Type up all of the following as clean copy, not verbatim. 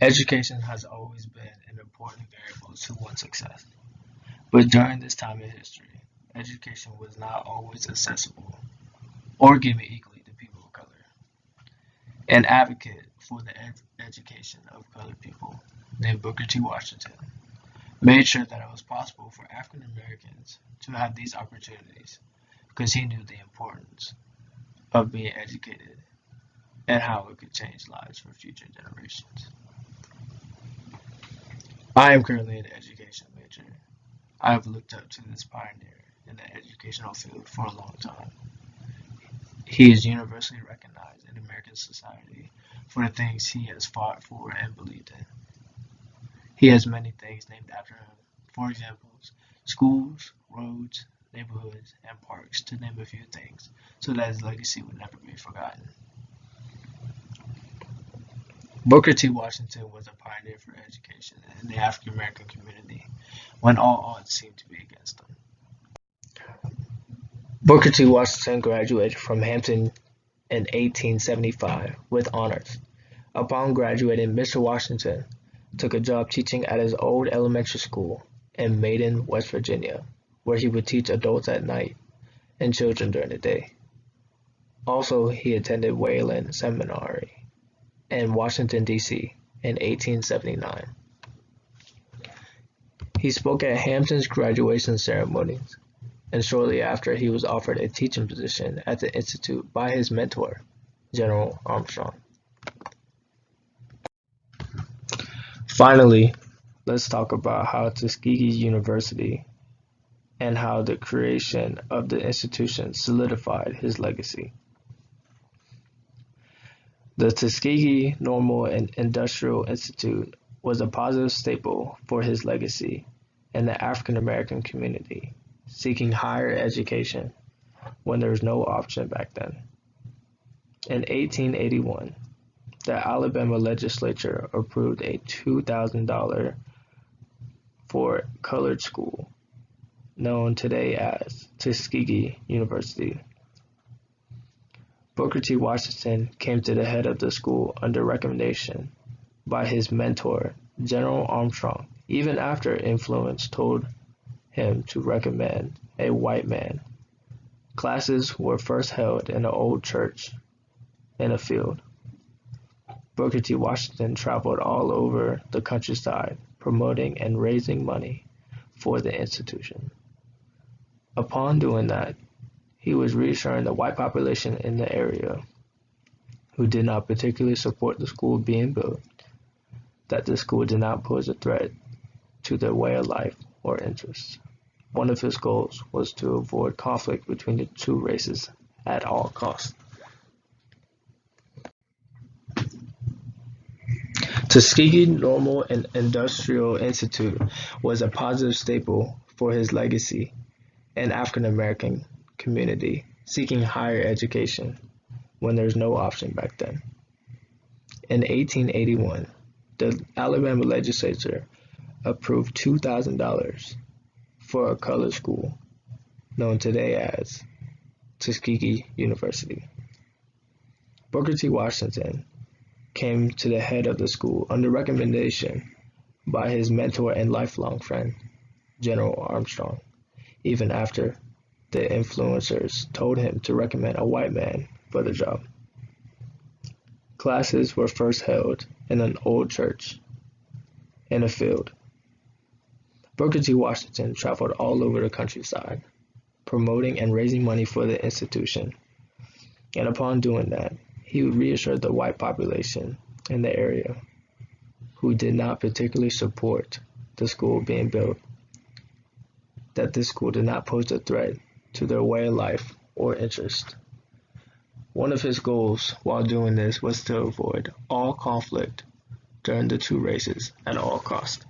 Education has always been an important variable to one's success, but during this time in history, education was not always accessible or given equally to people of color. An advocate for the education of colored people named Booker T. Washington made sure that it was possible for African Americans to have these opportunities because he knew the importance of being educated and how it could change lives for future generations. I am currently an education major. I have looked up to this pioneer in the educational field for a long time. He is universally recognized in American society for the things he has fought for and believed in. He has many things named after him. For example, schools, roads, neighborhoods, and parks, to name a few things, so that his legacy would never be forgotten. Booker T. Washington was a pioneer for education in the African American community when all odds seemed to be against him. Booker T. Washington graduated from Hampton in 1875 with honors. Upon graduating, Mr. Washington took a job teaching at his old elementary school in Maiden, West Virginia, where he would teach adults at night and children during the day. Also, he attended Wayland Seminary in Washington, D.C. in 1879. He spoke at Hampton's graduation ceremonies, and shortly after he was offered a teaching position at the Institute by his mentor, General Armstrong. Finally, let's talk about how Tuskegee University and how the creation of the institution solidified his legacy. The Tuskegee Normal and Industrial Institute was a positive staple for his legacy in the African American community seeking higher education when there was no option back then. In 1881, the Alabama legislature approved a $2,000 for colored school, known today as Tuskegee University. Booker T. Washington came to the head of the school under recommendation by his mentor, General Armstrong, even after influence told him to recommend a white man. Classes were first held in an old church in a field. Booker T. Washington traveled all over the countryside promoting and raising money for the institution. Upon doing that, he was reassuring the white population in the area, who did not particularly support the school being built, that the school did not pose a threat to their way of life or interests. One of his goals was to avoid conflict between the two races at all costs. Tuskegee Normal and Industrial Institute was a positive staple for his legacy in African American community seeking higher education when there was no option back then. In 1881, the Alabama legislature approved $2,000 for a colored school known today as Tuskegee University. Booker T. Washington came to the head of the school under recommendation by his mentor and lifelong friend, General Armstrong, even after the influencers told him to recommend a white man for the job. Classes were first held in an old church in a field. Booker T. Washington traveled all over the countryside, promoting and raising money for the institution, and upon doing that, he reassured the white population in the area, who did not particularly support the school being built, that this school did not pose a threat to their way of life or interest. One of his goals while doing this was to avoid all conflict during the two races at all costs.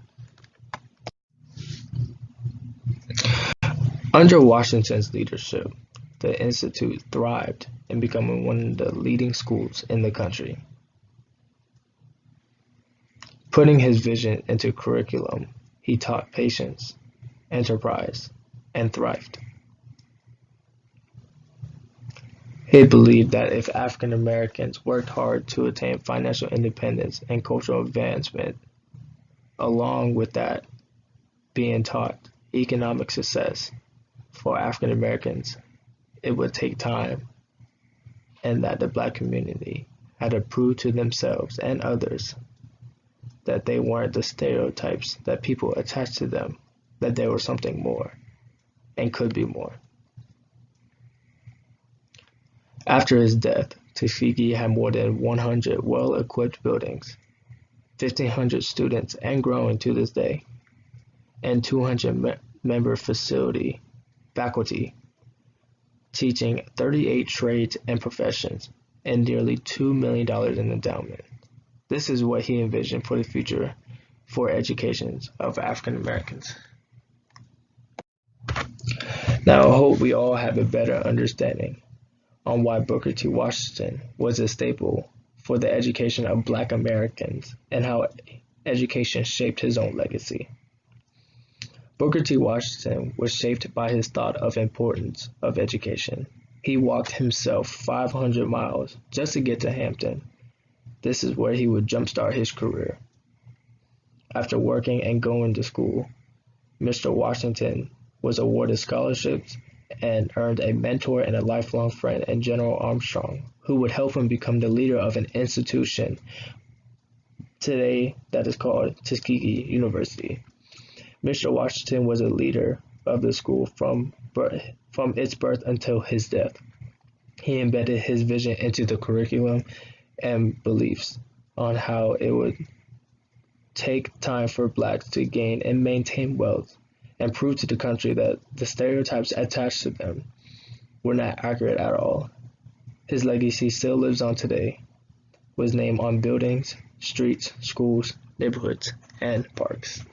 Under Washington's leadership, the institute thrived in becoming one of the leading schools in the country. Putting his vision into curriculum, he taught patience, enterprise, and thrived. He believed that if African Americans worked hard to attain financial independence and cultural advancement, along with that being taught economic success for African Americans, it would take time, and that the black community had to prove to themselves and others that they weren't the stereotypes that people attached to them, that they were something more and could be more. After his death, Tuskegee had more than 100 well-equipped buildings, 1,500 students and growing to this day, and 200 member faculty, teaching 38 trades and professions, and nearly $2 million in endowment. This is what he envisioned for the future for education of African Americans. Now, I hope we all have a better understanding on why Booker T. Washington was a staple for the education of Black Americans and how education shaped his own legacy. Booker T. Washington was shaped by his thought of importance of education. He walked himself 500 miles just to get to Hampton. This is where he would jumpstart his career. After working and going to school, Mr. Washington was awarded scholarships and earned a mentor and a lifelong friend in General Armstrong, who would help him become the leader of an institution today that is called Tuskegee University. Mr. Washington was a leader of the school from its birth until his death. He embedded his vision into the curriculum and beliefs on how it would take time for blacks to gain and maintain wealth and prove to the country that the stereotypes attached to them were not accurate at all. His legacy still lives on today, with his name on buildings, streets, schools, neighborhoods, and parks.